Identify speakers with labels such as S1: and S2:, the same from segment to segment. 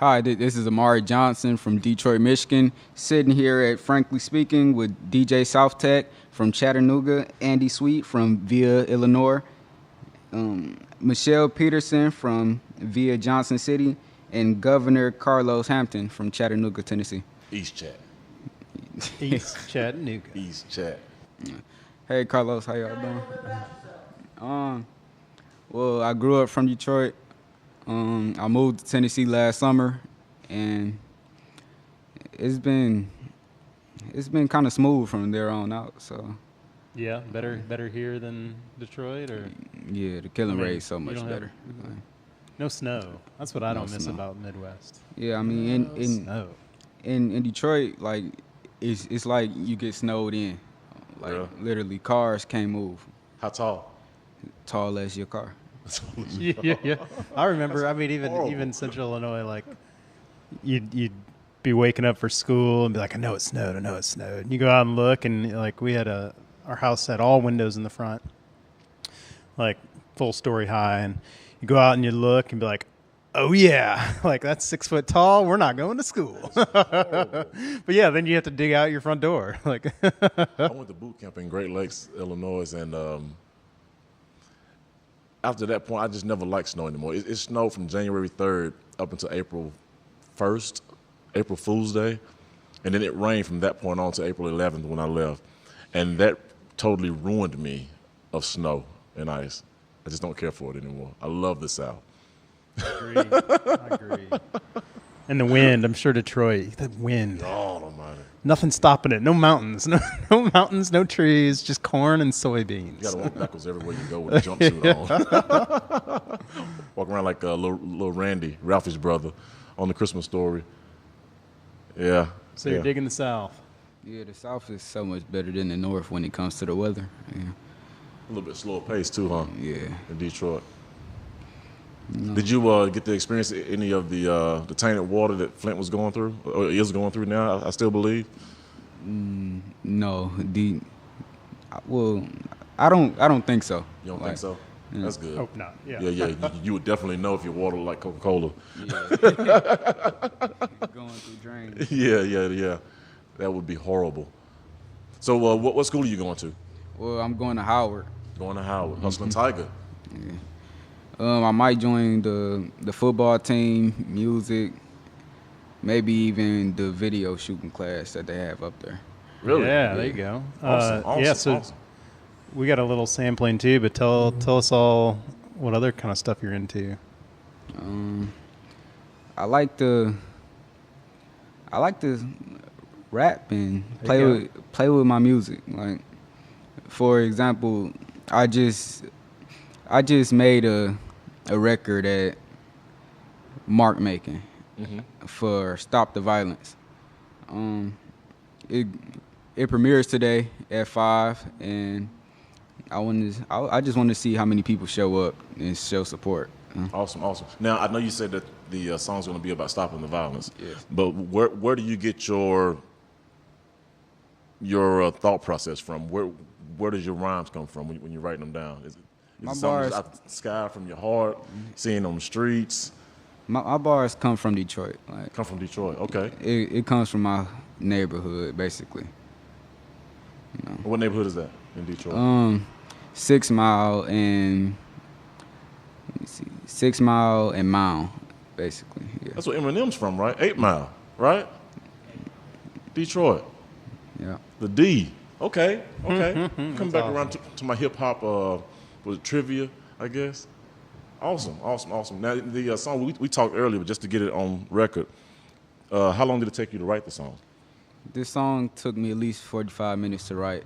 S1: Hi, this is Amari Johnson from Detroit, Michigan, sitting here at Frankly Speaking with DJ South Tech from Chattanooga, Andy Sweet from Via, Illinois, Michele Peterson from Via Johnson City, and Governor Carlos Hampton from Chattanooga, Tennessee.
S2: East Chat.
S3: East Chattanooga.
S2: East Chat.
S1: Hey, Carlos, how y'all doing? Well, I grew up from Detroit. I moved to Tennessee last summer, and it's been kind of smooth from there on out. So
S3: Yeah, better here than Detroit, or
S1: yeah, the killing rate is so much better.
S3: no snow. That's what I
S1: No
S3: don't miss
S1: snow.
S3: about Midwest.
S1: Yeah, I mean
S3: Snow.
S1: in Detroit, like it's like you get snowed in. Like
S2: Yeah.
S1: literally, cars can't move.
S2: How tall?
S1: Tall as your car.
S3: Yeah. I remember. I mean, even Central Illinois, like you'd be waking up for school and be like, I know it snowed. And you go out and look, and like we had our house had all windows in the front, like full story high, and you go out and you look and be like, oh yeah, like that's 6 foot tall. We're not going to school. But yeah, then you have to dig out your front door. Like
S2: I went to boot camp in Great Lakes, Illinois, and after that point, I just never liked snow anymore. It snowed from January 3rd up until April 1st, April Fool's Day, and then it rained from that point on to April 11th when I left, and that totally ruined me of snow and ice. I just don't care for it anymore. I love the South.
S3: I agree. And the wind, I'm sure Detroit, the wind.
S2: Oh, almighty.
S3: Nothing stopping it. No mountains. No mountains, no trees, just corn and soybeans.
S2: You got to walk backwards everywhere you go with a jumpsuit on. Walk around like little Randy, Ralphie's brother, on the Christmas Story. Yeah.
S3: So you're digging the South.
S1: Yeah, the South is so much better than the North when it comes to the weather. Yeah.
S2: A little bit slower pace too, huh?
S1: Yeah.
S2: In Detroit. No. Did you get to experience any of the tainted water that Flint was going through, or is going through now? I still believe.
S1: No, well, I don't think so.
S2: You don't think so? Yeah. That's good.
S3: Hope not. Yeah.
S2: Yeah. You would definitely know if your water like Coca-Cola.
S1: Yeah. Going through drains.
S2: Yeah. That would be horrible. So, what school are you going to?
S1: Well, I'm going to Howard.
S2: Going to Howard. Hustling Tiger.
S1: Yeah. I might join the football team, music, maybe even the video shooting class that they have up there.
S2: Really?
S3: Yeah, there you go.
S2: Awesome.
S3: Yeah, so we got a little sampling too, but tell us all what other kind of stuff you're into.
S1: I like to rap and play with my music. Like, for example, I just made a record at Mark Making for Stop the Violence. It premieres today at 5, and I just want to see how many people show up and show support.
S2: Awesome. Now, I know you said that the song's going to be about stopping the violence.
S1: Yes.
S2: But where do you get your thought process from? Where does your rhymes come from when you're writing them down? Is
S1: My
S2: it something
S1: bars
S2: out the sky from your heart, seeing on the streets?
S1: My bars come from Detroit. Like,
S2: Come from Detroit. Okay.
S1: it comes from my neighborhood, basically. You know.
S2: What neighborhood is that in Detroit?
S1: 6 Mile and let me see, 6 Mile and Mile, basically. Yeah.
S2: That's where Eminem's from, right? 8 Mile, right? Detroit.
S1: Yeah.
S2: The D. Okay. Come back around to my hip hop with trivia, I guess. Awesome. Now the song we talked earlier, but just to get it on record, how long did it take you to write the song?
S1: This song took me at least 45 minutes to write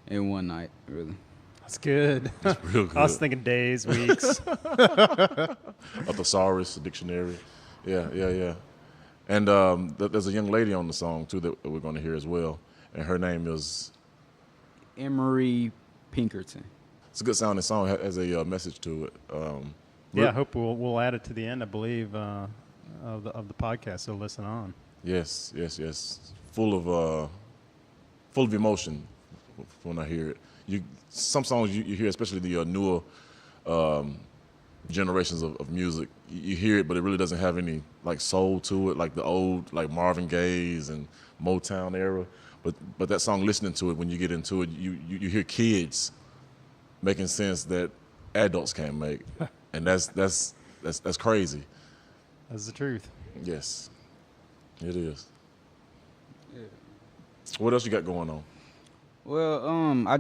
S1: in one night, really.
S3: That's good.
S2: It's real good.
S3: I was thinking days, weeks.
S2: A thesaurus, a dictionary. Yeah. And there's a young lady on the song too that we're going to hear as well, and her name is
S1: Amari Pinkerton.
S2: It's a good sounding song. It has a message to it.
S3: Yeah, I hope we'll add it to the end, I believe, of the podcast, so listen on.
S2: Yes. Full of emotion when I hear it. Some songs you hear, especially the newer generations of music, you hear it, but it really doesn't have any like soul to it, like the old like Marvin Gaye's and Motown era. But that song, listening to it, when you get into it, you hear kids making sense that adults can't make, and that's crazy.
S3: That's the truth.
S2: Yes, it is. Yeah. What else you got going on?
S1: Well, I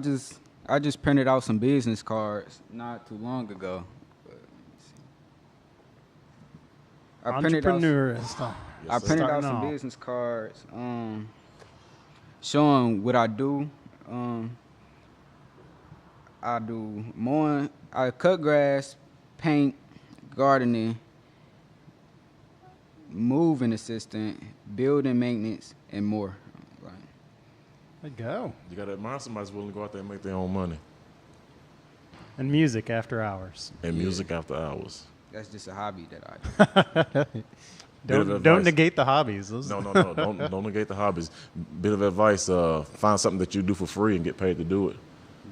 S1: just printed out some business cards not too long ago. I printed out some business cards showing what I do. I do mowing, I cut grass, paint, gardening, moving assistant, building maintenance, and more.
S3: There you go.
S2: You got to admire somebody's willing to go out there and make their own money.
S3: And music after hours.
S2: And music after hours.
S1: That's just a hobby that I do.
S3: Don't negate the hobbies.
S2: No. Don't negate the hobbies. Bit of advice: find something that you do for free and get paid to do it.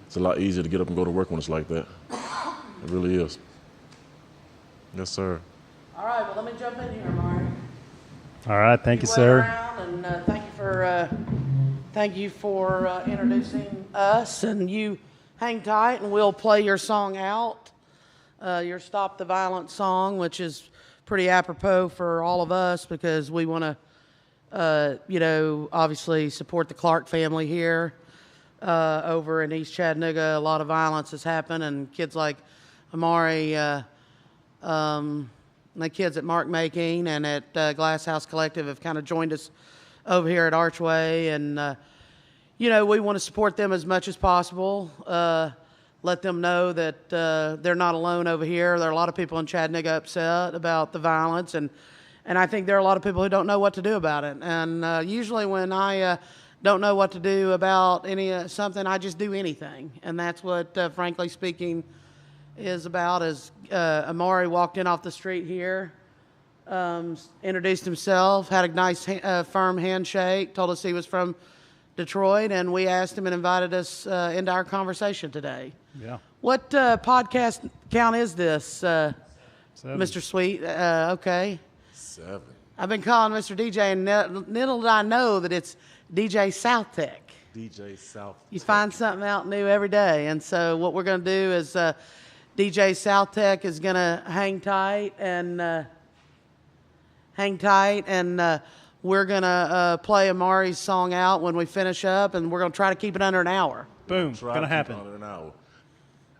S2: It's a lot easier to get up and go to work when it's like that. It really is. Yes, sir.
S4: All right, well, let me jump in here, Amari.
S3: All right, thank you, sir.
S4: And thank you for introducing us. And you hang tight, and we'll play your song out, your "Stop the Violence" song, which is pretty apropos for all of us because we want to, obviously support the Clark family here. Over in East Chattanooga, a lot of violence has happened, and kids like Amari, the kids at Mark Making and at Glass House Collective have kind of joined us over here at Archway, and we want to support them as much as possible. Let them know that they're not alone over here. There are a lot of people in Chattanooga upset about the violence, and I think there are a lot of people who don't know what to do about it. And usually when I don't know what to do about something, I just do anything. And that's what, frankly speaking, is about. As Amari walked in off the street here, introduced himself, had a nice firm handshake, told us he was from Detroit, and we asked him and invited us into our conversation today.
S3: Yeah.
S4: What podcast count is this,
S3: 7.
S4: Mr. Sweet? Okay.
S2: 7.
S4: I've been calling Mr. DJ, and little did I know that it's DJ South Tech.
S2: DJ South Tech.
S4: You find something out new every day. And so what we're going to do is DJ South Tech is going to hang tight, and we're going to play Amari's song out when we finish up, and we're going to try to keep it under an hour.
S3: Boom. Going to happen.
S2: Under an hour.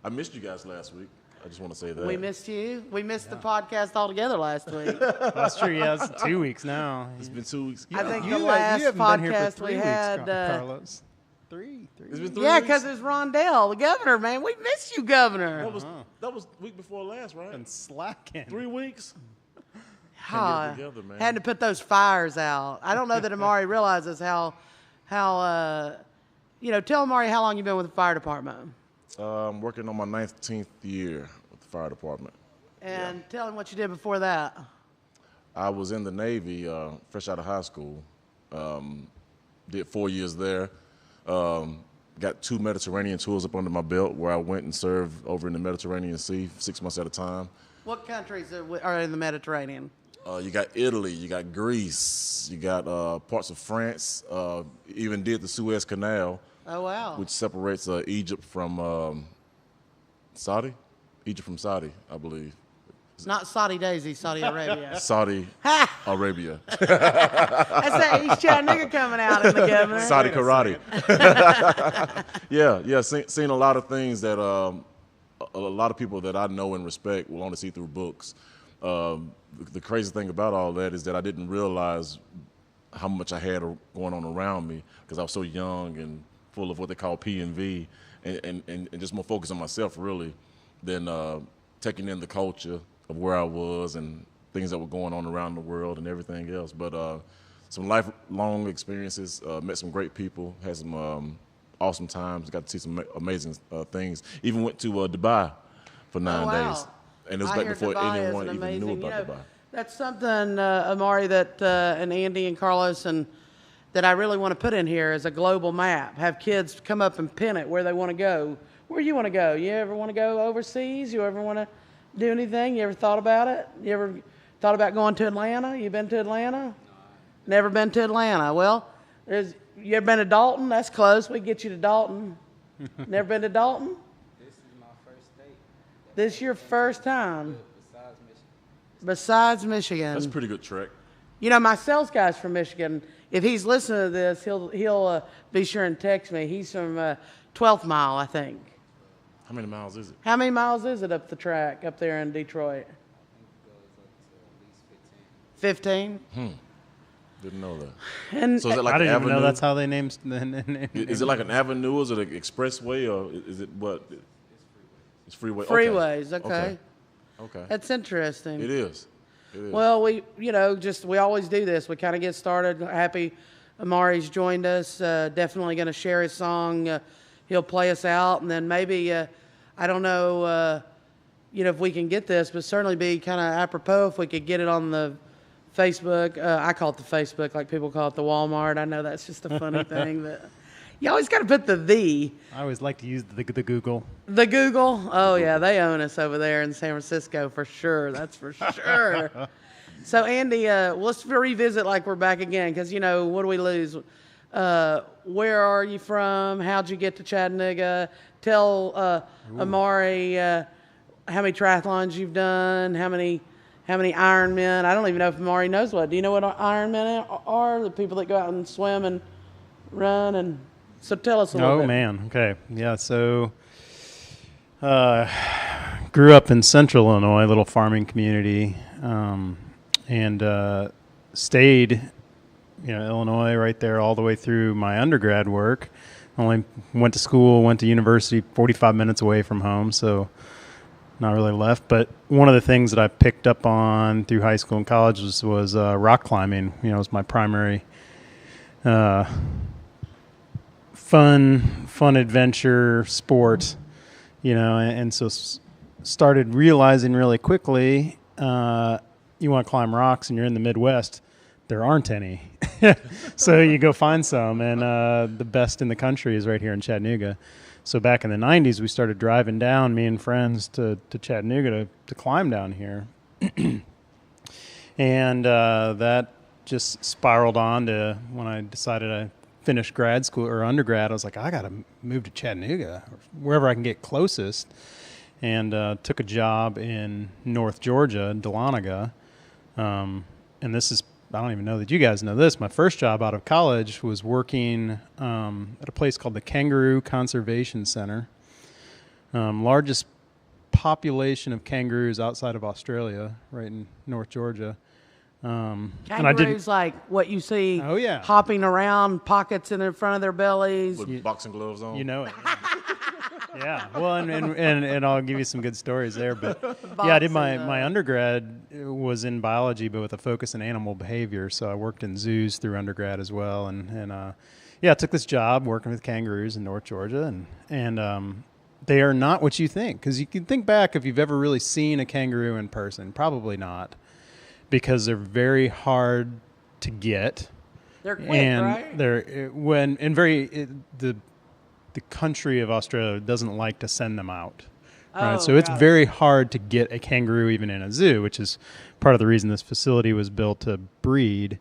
S2: I missed you guys last week. I just want to say that.
S4: We missed you. We missed the podcast altogether last week.
S3: That's true. Yeah, it's 2 weeks now.
S2: It's been 2 weeks.
S4: I think
S3: you
S4: the last
S3: haven't been here for
S4: podcast
S3: 3
S4: we
S3: weeks,
S4: had.
S3: Carlos. Three.
S2: It's been 3
S4: Yeah,
S2: weeks?
S4: because it's Rondell, the governor, man. We missed you, governor.
S2: That was week before last, right?
S3: Been slacking.
S2: 3 weeks.
S4: Ah,
S2: Can't get it together, man.
S4: had to put those fires out. I don't know that Amari realizes how tell Amari how long you've been with the fire department.
S2: I'm working on my 19th year with the fire department.
S4: And tell him what you did before that.
S2: I was in the Navy fresh out of high school. Did 4 years there. Got 2 Mediterranean tours up under my belt where I went and served over in the Mediterranean Sea 6 months at a time.
S4: What countries are in the Mediterranean?
S2: You got Italy, you got Greece, you got parts of France, even did the Suez Canal.
S4: Oh, wow.
S2: Which separates Egypt from Saudi? Egypt from Saudi, I believe.
S4: It's not Saudi Daisy, Saudi Arabia.
S2: Saudi Arabia.
S4: That's that East Chattanooga coming out in the governor.
S2: Saudi karate. Yeah, seen a lot of things that a lot of people that I know and respect will only see through books. The crazy thing about all that is that I didn't realize how much I had going on around me because I was so young and full of what they call P&V and just more focused on myself really than taking in the culture of where I was and things that were going on around the world and everything else. But some lifelong experiences, met some great people, had some awesome times, got to see some amazing things. Even went to Dubai for 9 days. And it was back before anyone even knew about Dubai.
S4: That's something, Amari, that and Andy and Carlos and that I really want to put in here as a global map. Have kids come up and pin it where they want to go. Where you want to go? You ever want to go overseas? You ever want to do anything? You ever thought about it? You ever thought about going to Atlanta? You been to Atlanta? Never been to Atlanta. Well, you ever been to Dalton? That's close. We can get you to Dalton. Never been to Dalton?
S1: This is my first state.
S4: This your first time?
S1: Besides Michigan.
S4: Besides Michigan.
S2: That's a pretty good trek.
S4: You know, my sales guy's from Michigan. If he's listening to this, he'll be sure and text me. He's from 12th Mile, I think.
S2: How many miles is it?
S4: How many miles is it up the track up there in Detroit?
S1: I think it goes up to at least 15.
S4: 15?
S2: Didn't know that.
S4: And
S2: So is it like
S3: I
S2: an
S3: didn't even
S2: avenue?
S3: know that's how they named.
S2: Is it like an avenue? Is it an expressway, or is it what? It's freeway.
S4: freeways, okay.
S2: Okay.
S4: That's interesting.
S2: It is. It is.
S4: Well, we always do this. We kind of get started. Happy Amari's joined us. Definitely going to share his song. He'll play us out, and then maybe, I don't know, if we can get this, but certainly be kind of apropos if we could get it on the Facebook. I call it the Facebook, like people call it the Walmart. I know that's just a funny thing, but you always got to put the.
S3: I always like to use the Google.
S4: The Google? Oh, yeah, they own us over there in San Francisco for sure. That's for sure. So, Andy, let's revisit like we're back again because, what do we lose? Where are you from? How'd you get to Chattanooga? Tell Amari how many triathlons you've done, how many Ironmen. I don't even know if Amari knows what. Do you know what Ironmen are? The people that go out and swim and run and... So tell us a little bit.
S3: Oh, man. Okay. Yeah, so grew up in central Illinois, little farming community, and stayed, Illinois right there all the way through my undergrad work. Only went to school, went to university 45 minutes away from home, so not really left. But one of the things that I picked up on through high school and college was rock climbing. It was my primary fun adventure sport, and so started realizing really quickly, you want to climb rocks and you're in the Midwest, there aren't any. So you go find some, and the best in the country is right here in Chattanooga. So back in the 90s, we started driving down, me and friends, to Chattanooga to climb down here. And that just spiraled on to when I decided I finished grad school or undergrad. I was like, I got to move to Chattanooga, or wherever I can get closest. And took a job in North Georgia, Dahlonega. And this is, I don't even know that you guys know this. My first job out of college was working at a place called the Kangaroo Conservation Center. Largest population of kangaroos outside of Australia, right in North Georgia.
S4: Kangaroos like what you see hopping around, pockets in the front of their bellies.
S2: With boxing gloves on.
S3: You know it. Yeah. Well, and I'll give you some good stories there. But yeah, I did my undergrad was in biology, but with a focus in animal behavior. So I worked in zoos through undergrad as well. And I took this job working with kangaroos in North Georgia. And they are not what you think. Because you can think back if you've ever really seen a kangaroo in person. Probably not. Because they're very hard to get.
S4: They're quick,
S3: and
S4: right?
S3: The country of Australia doesn't like to send them out. Right?
S4: Oh,
S3: So it's
S4: got it.
S3: very hard to get a kangaroo even in a zoo, which is part of the reason this facility was built to breed.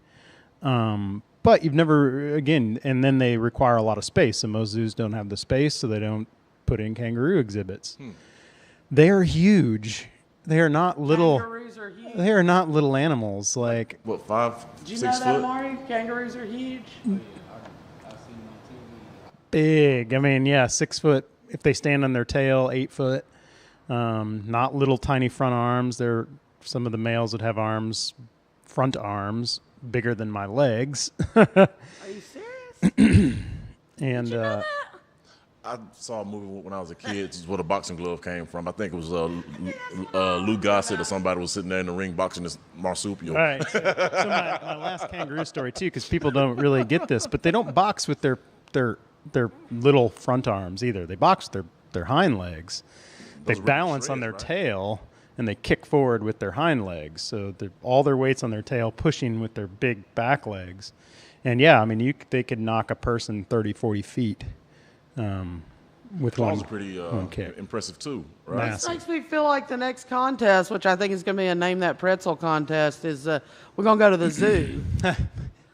S3: But you've never, again, and then they require a lot of space, and most zoos don't have the space, so they don't put in kangaroo exhibits. They are huge. They are not little.
S4: Kangaroos are huge.
S3: They are not little animals. Like
S2: What, 5,
S4: Did you
S2: 6
S4: know that,
S2: foot?
S4: Mari? Kangaroos are huge.
S1: I've seen them on TV.
S3: big. I mean, yeah, 6 foot. If they stand on their tail, 8 foot. Not little tiny front arms. They're some of the males that have front arms bigger than my legs.
S4: Are you serious?
S3: And
S2: I saw a movie when I was a kid. This is where the boxing glove came from. I think it was Lou Gossett or somebody was sitting there in the ring boxing this marsupial.
S3: all right. So my last kangaroo story too, because people don't really get this, but they don't box with their little front arms either. They box with their hind legs. They
S2: Those rip
S3: balance on
S2: shreds,
S3: their
S2: right?
S3: tail and they kick forward with their hind legs. So all their weight's on their tail, pushing with their big back legs. And yeah, I mean, they could knock a person 30, 40 feet with
S2: That
S3: one,
S2: was pretty
S3: one kick.
S2: impressive too, right?
S3: Massive.
S4: Makes me feel like the next contest, which I think is going to be a Name That Pretzel contest, is we're going to go to the zoo.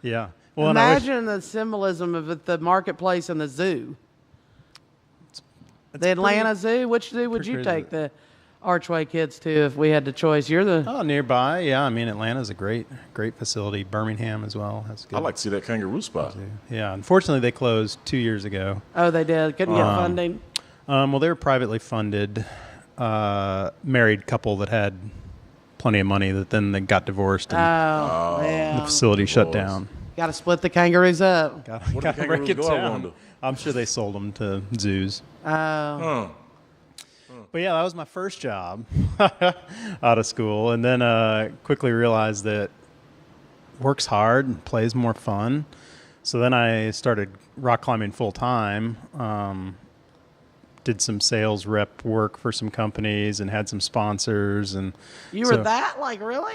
S3: Yeah. Well, and I wish-
S4: Imagine the symbolism of the marketplace and the zoo.
S3: it's
S4: The Atlanta Zoo. Which zoo would
S3: pretty
S4: you
S3: crazy.
S4: take the Archway kids to if we had the choice? You're the
S3: Oh, nearby. Yeah, I mean, Atlanta's a great facility. Birmingham as well has good.
S2: I like to see that kangaroo spot.
S3: Yeah, unfortunately, they closed 2 years ago.
S4: oh they did couldn't get funding.
S3: Well, they were privately funded, married couple that had plenty of money that then they got divorced and
S4: Oh, yeah.
S3: the facility shut
S2: divorce.
S3: down.
S4: Got to split the kangaroos up.
S3: Got
S2: What
S3: to
S2: did
S3: break
S2: kangaroos
S3: it
S2: go, I
S3: down.
S2: wonder?
S3: I'm sure they sold them to zoos.
S4: Oh,
S2: Huh.
S3: But yeah, that was my first job out of school, and then quickly realized that work's hard and play's more fun. So then I started rock climbing full time. Did some sales rep work for some companies and had some sponsors, and
S4: you were
S3: so-
S4: that like really?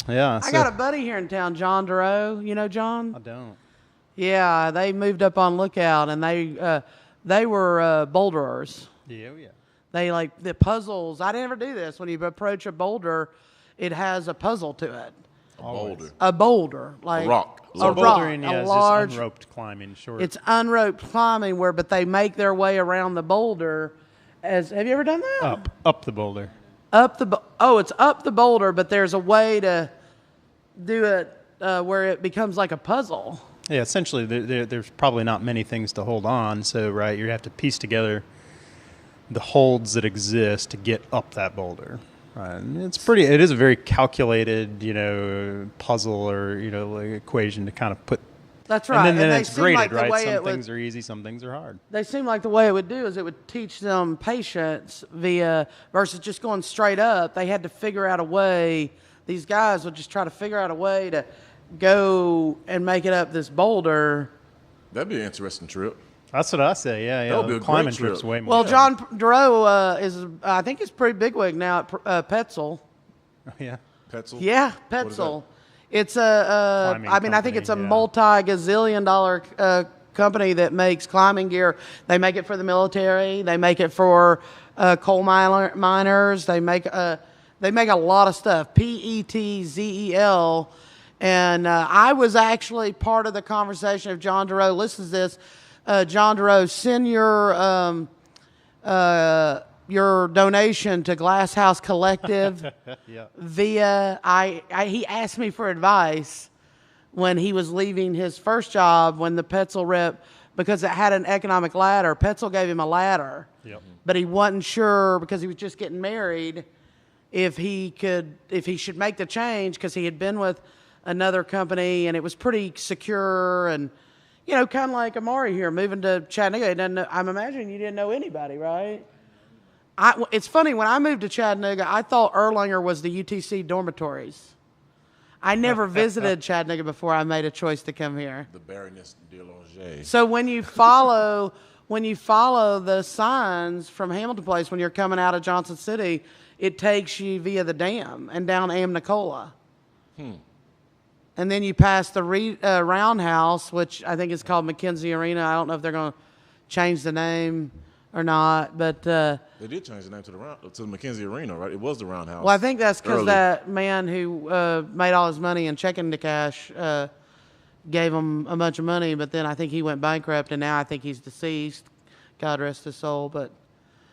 S3: Yeah,
S4: I got a buddy here in town, John Duro. You know John?
S3: I don't.
S4: Yeah, they moved up on Lookout, and they were boulderers.
S3: Yeah, yeah.
S4: They like the puzzles. I never do this. When you approach a boulder, it has a puzzle to it.
S2: A boulder.
S4: A boulder, like
S2: A rock.
S4: a
S2: So
S4: rock,
S3: Bouldering, yeah,
S4: a
S3: is
S4: large.
S3: just unroped climbing, short.
S4: It's unroped climbing, but they make their way around the boulder. Have you ever done that?
S3: up the boulder.
S4: It's up the boulder, but there's a way to do it where it becomes like a puzzle.
S3: Yeah, essentially, there's probably not many things to hold on. So, right, you have to piece together the holds that exist to get up that boulder. Right. And it is a very calculated, puzzle or, like equation to kind of put.
S4: That's right.
S3: And then
S4: they
S3: it's
S4: seem
S3: graded,
S4: like the
S3: right?
S4: way
S3: Some
S4: it would-
S3: things are easy, some things are hard.
S4: They seem like the way it would do is it would teach them patience versus just going straight up. They had to figure out a way. These guys would just try to figure out a way to go and make it up this boulder.
S2: That'd be an interesting trip.
S3: That's what I say. Yeah, yeah.
S2: That would be a
S3: The climbing
S2: great trip.
S3: trip's way more.
S4: Well,
S3: fun.
S4: John Duro I think he's pretty bigwig now at Petzl.
S3: Yeah.
S2: Petzl?
S4: Yeah,
S2: What is
S4: Petzl.
S2: that?
S4: It's
S3: Climbing
S4: I think it's a
S3: company, yeah.
S4: multi-gazillion dollar company that makes climbing gear. They make it for the military. They make it for coal miners. They make a lot of stuff. Petzel. And I was actually part of the conversation. If John Duro listens to this, John Duro, send your donation to Glass House Collective
S3: Yeah.
S4: via. He asked me for advice when he was leaving his first job when the Petzl rep, because it had an economic ladder. Petzl gave him a ladder,
S3: Yep.
S4: but he wasn't sure because he was just getting married if he should make the change because he had been with another company and it was pretty secure and kind of like Amari here moving to Chattanooga. I'm imagining you didn't know anybody, right? It's funny, when I moved to Chattanooga, I thought Erlanger was the UTC dormitories. I never visited Chattanooga before I made a choice to come here.
S2: The Baroness de Langeais.
S4: So when you follow the signs from Hamilton Place when you're coming out of Johnson City, it takes you via the dam and down Amnicola. And then you pass the roundhouse, which I think is called McKenzie Arena. I don't know if they're going to change the name or not, but
S2: They did change the name to the McKenzie Arena, right? It was the Roundhouse.
S4: well, I think that's because
S2: early.
S4: that man who made all his money in checking to cash gave him a bunch of money, but then I think he went bankrupt, and now I think he's deceased. God rest his soul. But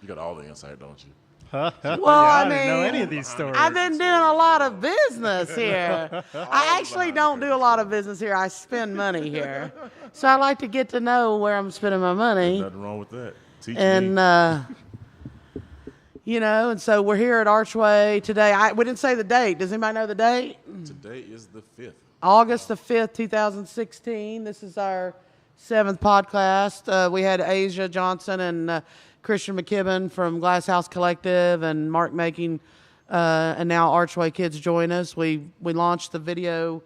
S2: You got all the insight, don't you?
S4: well,
S3: I
S4: I
S3: didn't know
S4: mean,
S3: any of these stories.
S4: I've been doing a lot of business here. I actually don't do a lot of business here. I spend money here, so I like to get to know where I'm spending my money.
S2: Nothing wrong with that. Teach
S4: And
S2: me.
S4: and so we're here at Archway today. We didn't say the date. Does anybody know the date?
S2: Today is the 5th.
S4: August the 5th, 2016. This is our 7th podcast. We had Asia Johnson and Christian McKibben from Glass House Collective and Mark Making, and now Archway Kids join us. We launched the video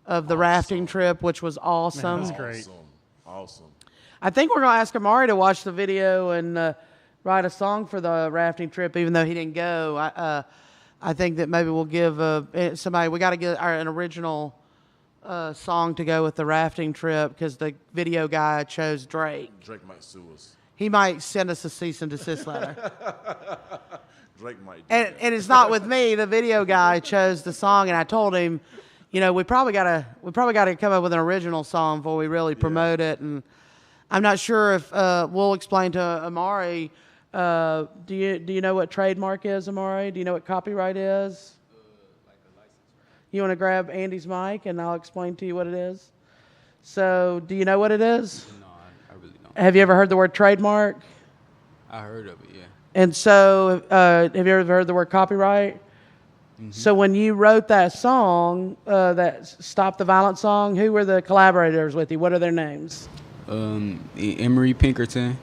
S4: of the rafting trip, which was awesome.
S3: That's great.
S2: Awesome.
S4: I think we're going to ask Amari to watch the video and write a song for the rafting trip, even though he didn't go. I think that maybe we'll give somebody, we got to get an original song to go with the rafting trip because the video guy chose Drake.
S2: Drake might sue us.
S4: he might send us a cease and desist letter.
S2: Drake might.
S4: And it's not with me. The video guy chose the song, and I told him, we probably gotta come up with an original song before we really promote it. And I'm not sure if we'll explain to Amari. Do you know what trademark is, Amari? Do you know what copyright is?
S1: Like a license, right?
S4: You want to grab Andy's mic, and I'll explain to you what it is. So, do you know what it is?
S1: No, I really don't.
S4: Have you ever heard the word trademark?
S1: I heard of it, yeah.
S4: And so, have you ever heard the word copyright? Mm-hmm. So when you wrote that song, that Stop the Violence song, who were the collaborators with you? What are their names?
S1: Amari Pinkerton.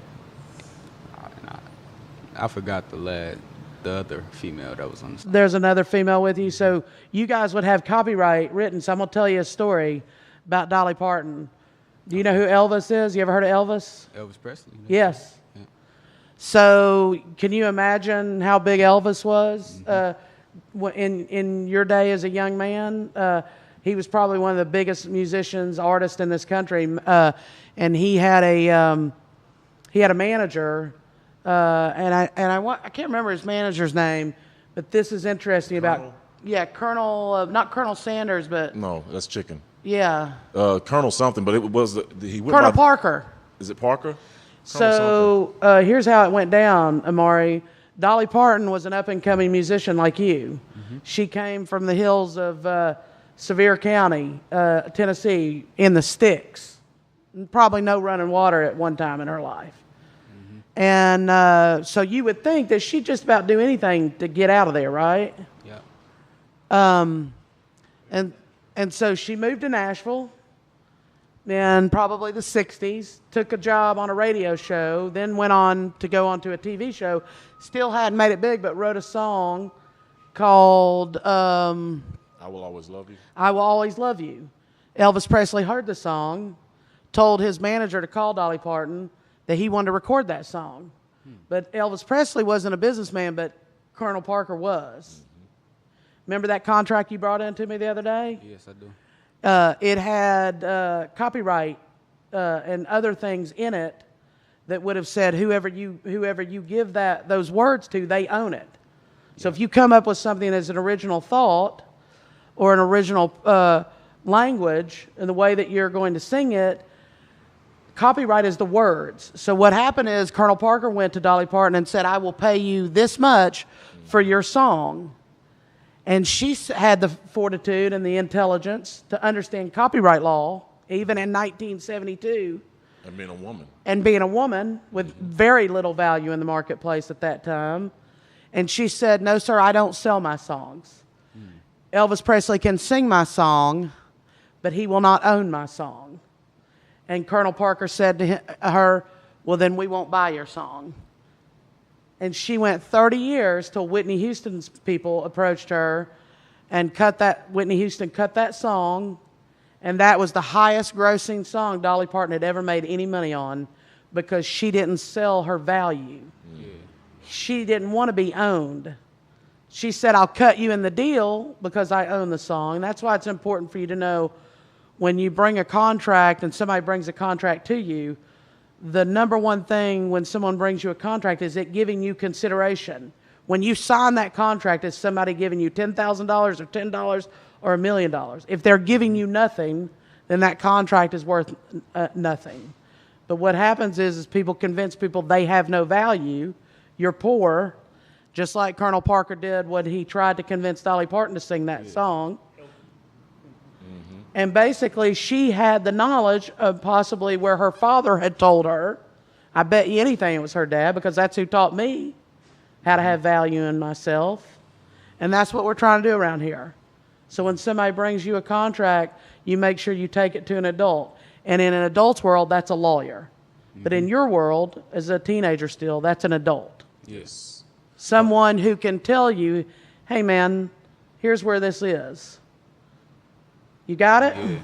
S1: I forgot the other female that was on the song.
S4: There's another female with you. So you guys would have copyright written. So I'm going to tell you a story about Dolly Parton. Do you know who Elvis is? You ever heard of Elvis?
S1: Elvis Presley?
S4: Yes.
S1: Yeah.
S4: So can you imagine how big Elvis was in your day as a young man? He was probably one of the biggest musicians, artists in this country, and he had a manager, and I can't remember his manager's name, but this is interesting about Colonel, not Colonel Sanders, but
S2: No, that's chicken.
S4: yeah,
S2: Colonel something, but it was he went
S4: Colonel
S2: by,
S4: Parker.
S2: Is it Parker?
S4: So here's how it went down, Amari. Dolly Parton was an up-and-coming musician like you. Mm-hmm. She came from the hills of Sevier County, Tennessee, in the sticks. Probably no running water at one time in her life. Mm-hmm. And so you would think that she'd just about do anything to get out of there, right?
S1: Yeah.
S4: And so she moved to Nashville in probably the 60s, took a job on a radio show, then went on to go on to a TV show. Still hadn't made it big, but wrote a song called
S2: I Will Always Love You.
S4: I Will Always Love You. Elvis Presley heard the song, told his manager to call Dolly Parton that he wanted to record that song. But Elvis Presley wasn't a businessman, but Colonel Parker was. Remember that contract you brought in to me the other day?
S1: Yes, I do.
S4: It had copyright and other things in it that would have said whoever you give those words to, they own it. So if you come up with something as an original thought or an original language in the way that you're going to sing it, copyright is the words. So what happened is Colonel Parker went to Dolly Parton and said, I will pay you this much for your song. And she had the fortitude and the intelligence to understand copyright law, even in 1972.
S2: And being a woman.
S4: And being a woman with very little value in the marketplace at that time. And she said, no, sir, I don't sell my songs. Elvis Presley can sing my song, but he will not own my song. And Colonel Parker said to her, well, then we won't buy your song. And she went 30 years till Whitney Houston's people approached her and Whitney Houston cut that song, and that was the highest grossing song Dolly Parton had ever made any money on because she didn't sell her value. Yeah. She didn't want to be owned. She said, I'll cut you in the deal because I own the song. That's why it's important for you to know when you bring a contract and somebody brings a contract to you, the number one thing when someone brings you a contract is it giving you consideration. When you sign that contract, is somebody giving you $10,000 or $10 or $1 million? If they're giving you nothing, then that contract is worth nothing. But what happens is people convince people they have no value. You're poor, just like Colonel Parker did when he tried to convince Dolly Parton to sing that song. And basically, she had the knowledge of possibly where her father had told her. I bet you anything it was her dad, because that's who taught me how to have value in myself. And that's what we're trying to do around here. So when somebody brings you a contract, you make sure you take it to an adult. And in an adult's world, that's a lawyer. But in your world, as a teenager still, that's an adult.
S1: Yes.
S4: Someone who can tell you, hey, man, here's where this is. You got it?
S1: Yeah.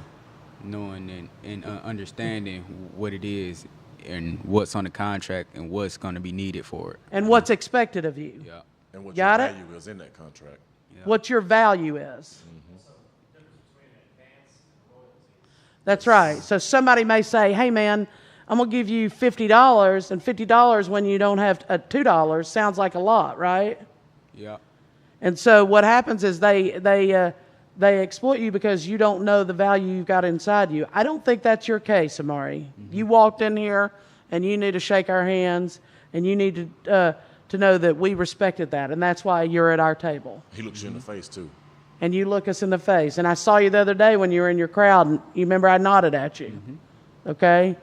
S1: Knowing and understanding what it is and what's on the contract and what's going to be needed for it.
S4: And what's expected of you.
S1: Yeah.
S2: And what
S4: Got
S2: your
S4: it?
S2: value is in that contract.
S1: Yeah.
S4: What your value is. That's right. So somebody may say, hey, man, I'm going to give you $50, and $50 when you don't have $2 sounds like a lot, right?
S1: Yeah.
S4: And so what happens is they exploit you because you don't know the value you've got inside you. I don't think that's your case, Amari. Mm-hmm. You walked in here, and you need to shake our hands, and you need to know that we respected that, and that's why you're at our table.
S2: He looks you in the face, too.
S4: And you look us in the face. And I saw you the other day when you were in your crowd, and you remember I nodded at you. Mm-hmm. Okay?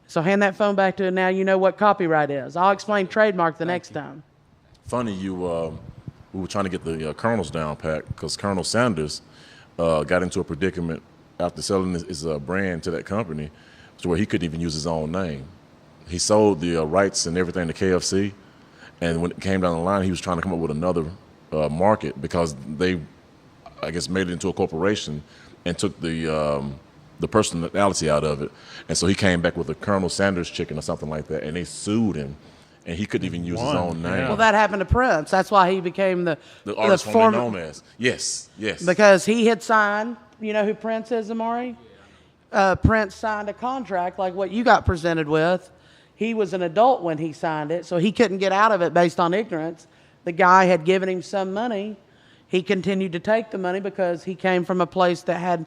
S4: So hand that phone back to him. Now you know what copyright is. I'll explain trademark the next time.
S2: Funny, we were trying to get the Colonels down pat because Colonel Sanders got into a predicament after selling his brand to that company to where he couldn't even use his own name. He sold the rights and everything to KFC, and when it came down the line, he was trying to come up with another market because they, I guess, made it into a corporation and took the personality out of it. And so he came back with a Colonel Sanders chicken or something like that, and they sued him, and he couldn't even use his own name.
S4: Well, that happened to Prince. That's why he became the
S2: artist formerly known as. Yes.
S4: Because he had signed, you know who Prince is, Amari? Prince signed a contract like what you got presented with. He was an adult when he signed it, so he couldn't get out of it based on ignorance. The guy had given him some money. He continued to take the money because he came from a place that had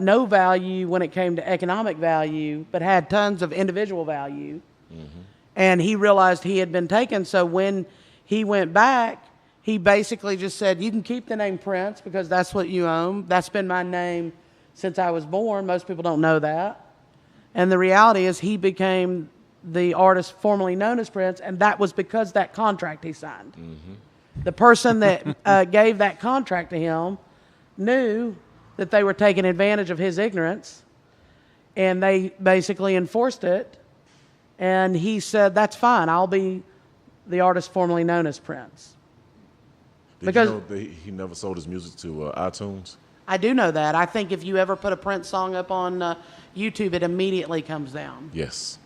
S4: no value when it came to economic value, but had tons of individual value. Mm-hmm. And he realized he had been taken. So when he went back, he basically just said, you can keep the name Prince because that's what you own. That's been my name since I was born. Most people don't know that. And the reality is he became the artist formerly known as Prince, and that was because that contract he signed. Mm-hmm. The person that gave that contract to him knew that they were taking advantage of his ignorance, and they basically enforced it. And he said, that's fine. I'll be the artist formerly known as Prince.
S2: Did you know that he never sold his music to iTunes?
S4: I do know that. I think if you ever put a Prince song up on YouTube, it immediately comes down.
S2: Yes.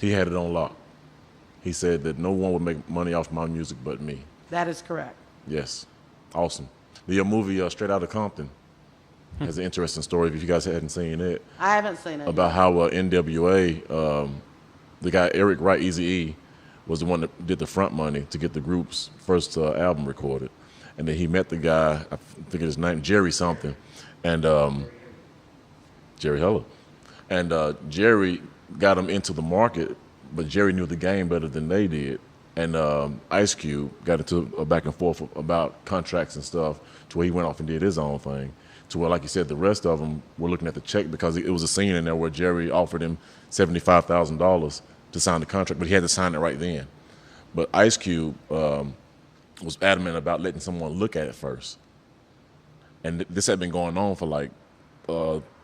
S2: He had it on lock. He said that no one would make money off my music but me.
S4: That is correct.
S2: Yes. Awesome. The movie Straight Outta Compton has an interesting story if you guys hadn't seen it.
S4: I haven't seen it.
S2: About how NWA, the guy Eric Wright, Eazy-E, was the one that did the front money to get the group's first album recorded. And then he met the guy, I forget his name, Jerry something, and Jerry Heller. And Jerry got him into the market, but Jerry knew the game better than they did. And Ice Cube got into a back and forth about contracts and stuff to where he went off and did his own thing. To where, like you said, the rest of them were looking at the check because it was a scene in there where Jerry offered him $75,000 to sign the contract, but he had to sign it right then. But Ice Cube was adamant about letting someone look at it first. And this had been going on for like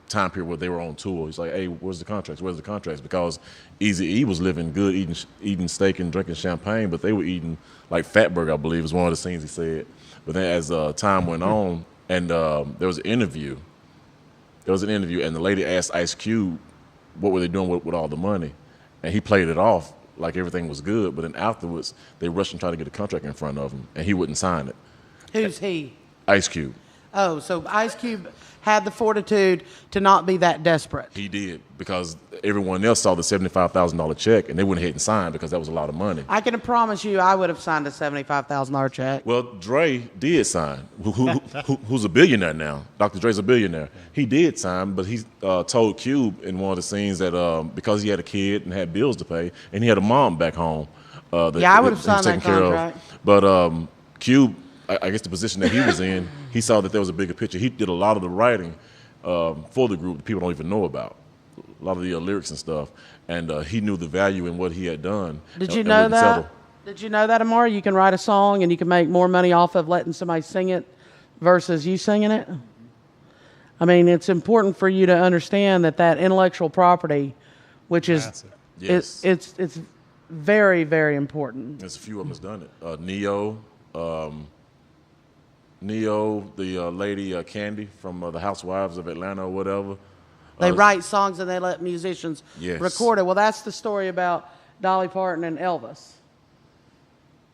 S2: time period where they were on tour. He's like, hey, where's the contracts? Where's the contracts? Because Eazy-E was living good, eating steak and drinking champagne, but they were eating like Fatburger, I believe, is one of the scenes he said. But then as time went on, and there was an interview. And the lady asked Ice Cube, what were they doing with all the money? And he played it off like everything was good, but then afterwards, they rushed and tried to get a contract in front of him, and he wouldn't sign it.
S4: Who's he?
S2: Ice Cube.
S4: Oh, so Ice Cube had the fortitude to not be that desperate.
S2: He did, because everyone else saw the $75,000 check, and they went ahead and signed because that was a lot of money.
S4: I can promise you I would have signed a $75,000 check.
S2: Well, Dre did sign, who's a billionaire now. Dr. Dre's a billionaire. He did sign, but he told Cube in one of the scenes that because he had a kid and had bills to pay, and he had a mom back home.
S4: I would have signed that contract.
S2: But Cube, I guess the position that he was in, he saw that there was a bigger picture. He did a lot of the writing for the group that people don't even know about, a lot of the lyrics and stuff. And he knew the value in what he had done.
S4: Did you know that? Did you know that, Amari? You can write a song and you can make more money off of letting somebody sing it versus you singing it? I mean, it's important for you to understand that intellectual property, which is,
S2: yes,
S4: it's very, very important.
S2: There's a few of them that's done it. Neo, the lady Candy from the Housewives of Atlanta or whatever.
S4: They write songs and they let musicians record it. Well, that's the story about Dolly Parton and Elvis.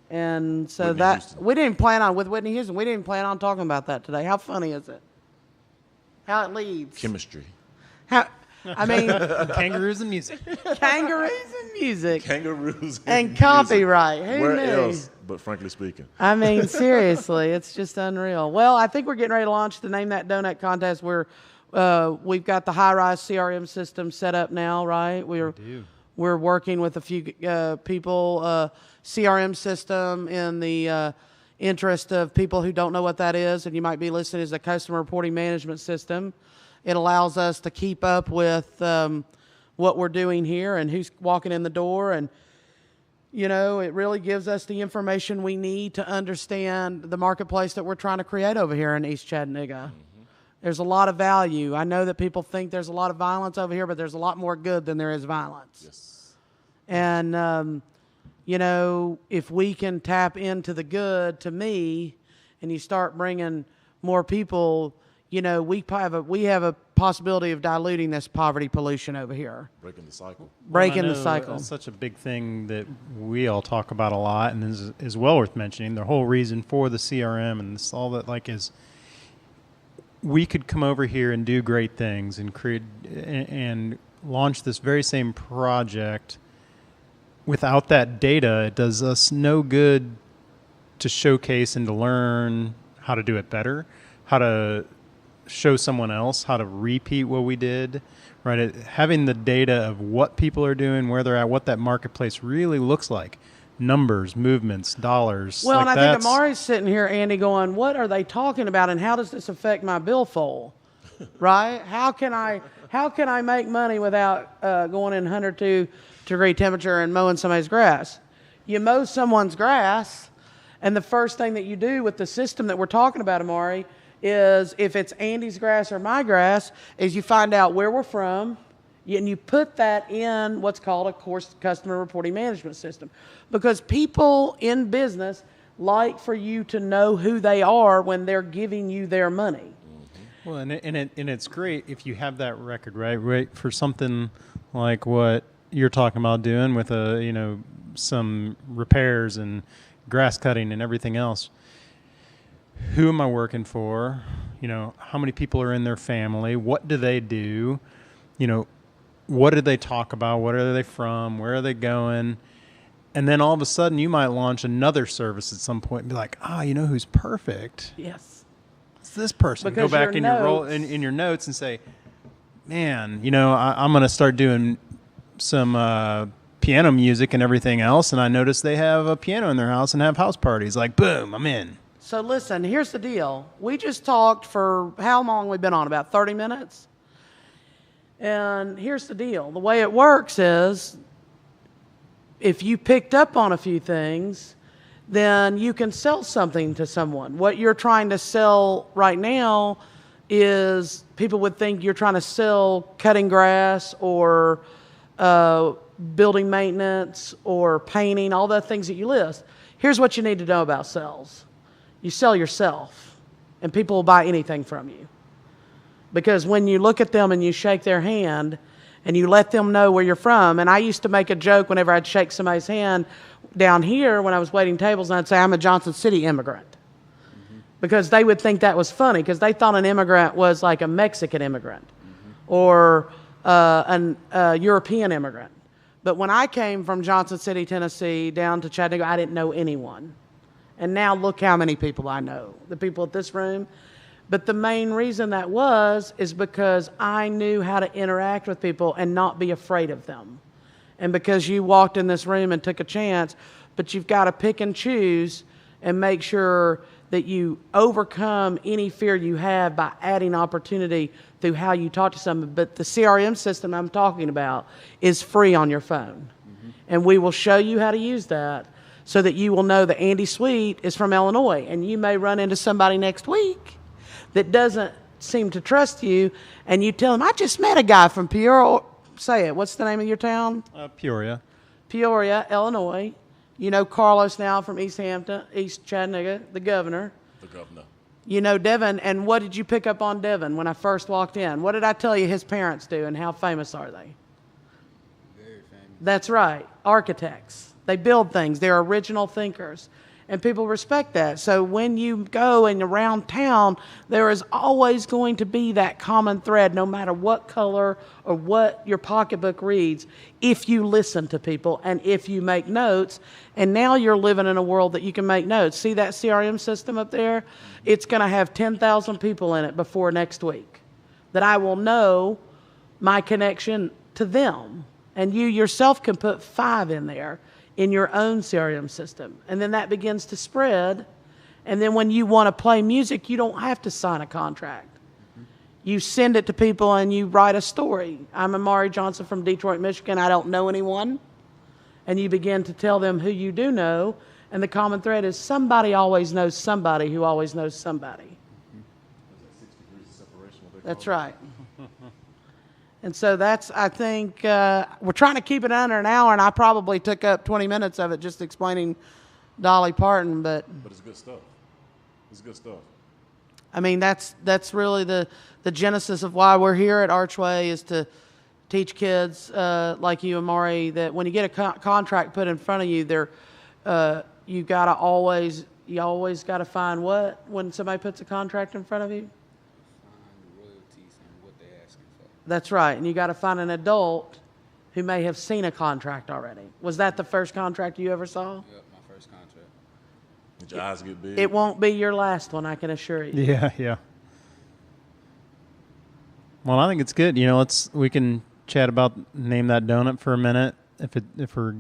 S4: And so we didn't plan on, with Whitney Houston, we didn't plan on talking about that today. How funny is it? How it leads.
S2: Chemistry.
S4: I mean,
S3: Kangaroos and music.
S4: kangaroos and music
S2: Kangaroos
S4: and
S2: music.
S4: copyright. Who
S2: Where
S4: knew?
S2: else but Frankly Speaking?
S4: I mean, seriously, it's just unreal. Well, I think we're getting ready to launch the Name That Donut contest. We've got the high-rise CRM system set up now, right? We're working with a few people, CRM system in the interest of people who don't know what that is, and you might be listening, is a customer reporting management system. It allows us to keep up with what we're doing here and who's walking in the door, and it really gives us the information we need to understand the marketplace that we're trying to create over here in East Chattanooga. Mm-hmm. There's a lot of value. I know that people think there's a lot of violence over here, but there's a lot more good than there is violence.
S2: Yes.
S4: And, if we can tap into the good, to me, and you start bringing more people, we have a possibility of diluting this poverty pollution over here.
S2: Breaking the cycle.
S4: Breaking the cycle.
S3: That's such a big thing that we all talk about a lot, and is well worth mentioning. The whole reason for the CRM and this, all that, is we could come over here and do great things and create and launch this very same project. Without that data, it does us no good to showcase and to learn how to do it better, how to show someone else how to repeat what we did, right? Having the data of what people are doing, where they're at, what that marketplace really looks like, numbers, movements, dollars.
S4: Well, and I think Amari's sitting here, Andy, going, what are they talking about, and how does this affect my billfold, right? How can I make money without going in 102-degree temperature and mowing somebody's grass? You mow someone's grass, and the first thing that you do with the system that we're talking about, Amari, is if it's Andy's grass or my grass, is you find out where we're from, and you put that in what's called a customer reporting management system. Because people in business like for you to know who they are when they're giving you their money.
S3: Well, and it's great if you have that record, right? For something like what you're talking about doing with some repairs and grass cutting and everything else. Who am I working for? How many people are in their family? What do they do? What did they talk about? What are they from? Where are they going? And then all of a sudden you might launch another service at some point and be like, who's perfect?
S4: Yes.
S3: It's this person.
S4: Because
S3: go back in your notes and say, man, I'm going to start doing some piano music and everything else, and I noticed they have a piano in their house and have house parties. Like, boom, I'm in.
S4: So listen, here's the deal. We just talked for how long we've been on? About 30 minutes? And here's the deal. The way it works is if you picked up on a few things, then you can sell something to someone. What you're trying to sell right now is people would think you're trying to sell cutting grass or building maintenance or painting, all the things that you list. Here's what you need to know about sales. You sell yourself, and people will buy anything from you. Because when you look at them and you shake their hand and you let them know where you're from, and I used to make a joke whenever I'd shake somebody's hand down here when I was waiting tables, and I'd say, I'm a Johnson City immigrant. Mm-hmm. Because they would think that was funny, because they thought an immigrant was like a Mexican immigrant or a European immigrant. But when I came from Johnson City, Tennessee, down to Chattanooga, I didn't know anyone. And now look how many people I know, the people at this room. But the main reason that is because I knew how to interact with people and not be afraid of them. And because you walked in this room and took a chance, but you've got to pick and choose and make sure that you overcome any fear you have by adding opportunity through how you talk to someone. But the CRM system I'm talking about is free on your phone. Mm-hmm. And we will show you how to use that so that you will know that Andy Sweet is from Illinois. And you may run into somebody next week that doesn't seem to trust you, and you tell them, I just met a guy from Peoria. Say it. What's the name of your town?
S3: Peoria.
S4: Peoria, Illinois. You know Carlos now from East Hampton, East Chattanooga, the governor.
S2: The governor.
S4: You know Devin, and what did you pick up on Devin when I first walked in? What did I tell you his parents do, and how famous are they? Very famous. That's right. Architects. They build things. They're original thinkers. And people respect that. So when you go and around town, there is always going to be that common thread, no matter what color or what your pocketbook reads, if you listen to people and if you make notes. And now you're living in a world that you can make notes. See that CRM system up there? It's going to have 10,000 people in it before next week that I will know my connection to them. And you yourself can put 5 in there in your own CRM system. And then that begins to spread. And then when you want to play music, you don't have to sign a contract. You send it to people and you write a story. I'm Amari Johnson from Detroit, Michigan. I don't know anyone. And you begin to tell them who you do know. And the common thread is somebody always knows somebody who always knows somebody. That's right. And so that's, I think, we're trying to keep it under an hour, and I probably took up 20 minutes of it just explaining Dolly Parton, but
S2: it's good stuff. It's good stuff.
S4: I mean, that's really the genesis of why we're here at Archway, is to teach kids like you, Amari, that when you get a contract put in front of you, you always got to find what when somebody puts a contract in front of you. That's right. And you got to find an adult who may have seen a contract already. Was that the first contract you ever saw?
S1: Yep, my first contract.
S2: Did your eyes get big?
S4: It won't be your last one, I can assure you.
S3: Yeah. Well, I think it's good. We can chat about Name That Donut for a minute if we're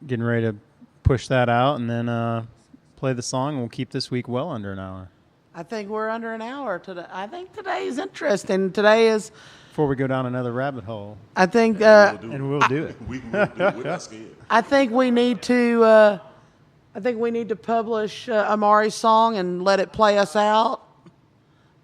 S3: getting ready to push that out, and then play the song. We'll keep this week well under an hour.
S4: I think we're under an hour today. I think today is interesting. Today is...
S3: Before we go down another rabbit hole.
S4: I think...
S3: and we'll do it.
S2: We will do it. We're not scared.
S4: I think we need to publish Amari's song and let it play us out.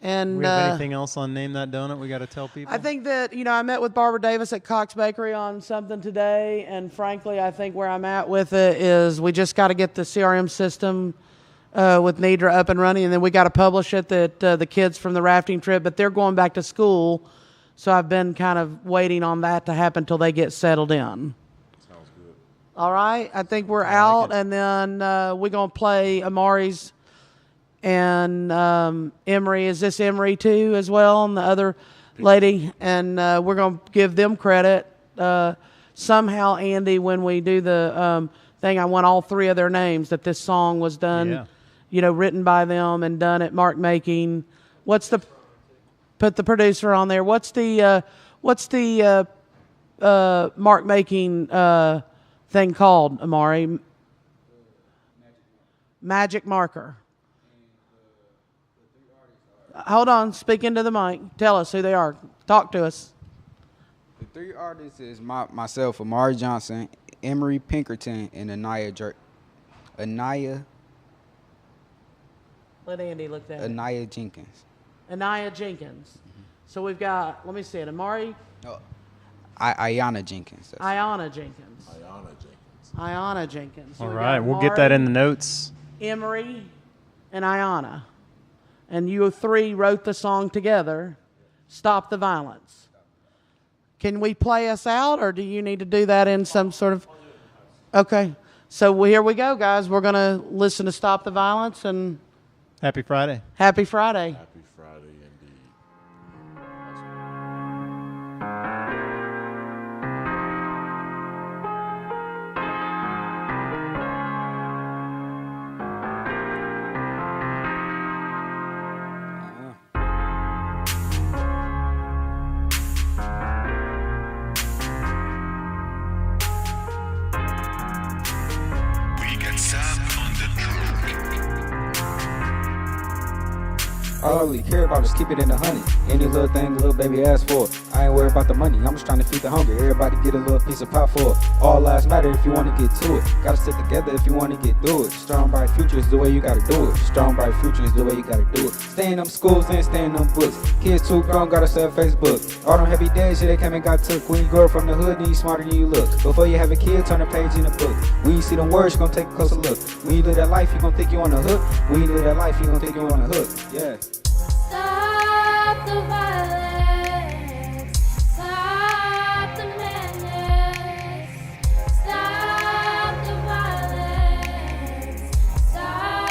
S4: And
S3: we have anything else on Name That Donut we got to tell people?
S4: I think that, I met with Barbara Davis at Cox Bakery on something today, and frankly, I think where I'm at with it is we just got to get the CRM system with Nidra up and running, and then we got to publish it that the kids from the rafting trip, but they're going back to school, so I've been kind of waiting on that to happen till they get settled in.
S2: Sounds good.
S4: All right, I think we're out, and then we're going to play Amari's and Emery. Is this Emery too as well, and the other lady? And we're going to give them credit. Somehow, Andy, when we do the thing, I want all 3 of their names, that this song was done, written by them and done at Mark Making. Put the producer on there. What's the Mark Making thing called, Amari? Magic Marker. Hold on, speak into the mic. Tell us who they are. Talk to us.
S1: The 3 artists is myself, Amari Johnson, Emery Pinkerton, and Anaya.
S4: Let Andy look that.
S1: Anaya Jenkins.
S4: Anaya Jenkins. Mm-hmm. So we've got, let me see it, Amari?
S1: Oh, Ayana Jenkins.
S4: Ayana Jenkins. Ayana Jenkins. So
S3: all right, we'll get that in the notes.
S4: Emery and Ayana. And you 3 wrote the song together, Stop the Violence. Can we play us out, or do you need to do that in some sort of... Okay. So here we go, guys. We're going to listen to Stop the Violence, and...
S3: Happy Friday.
S4: Happy Friday.
S2: Happy Friday indeed.
S1: All I really care about is keep it in the honey. Any little thing the little baby asks for. I ain't worried about the money, I'm just trying to feed the hungry. Everybody get a little piece of pie for it. All lives matter if you want to get to it. Gotta stick together if you want to get through it. Strong bright future is the way you gotta do it. Strong bright future is the way you gotta do it. Stay in them schools and stay in them books. Kids too grown, gotta sell Facebook. All them heavy days, yeah, they came and got took. When you grow up from the hood, then you smarter than you look. Before you have a kid, turn a page in a book. When you see them words, you gonna take a closer look. When you live that life, you gonna think you on the hook. When you live that life, you gonna think you on the hook. Yeah.
S5: Stop the violence. Stop the madness. Stop the violence. Stop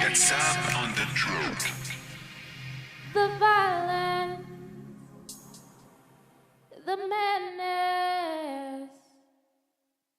S6: What's up on the truth?
S5: The violence, the madness.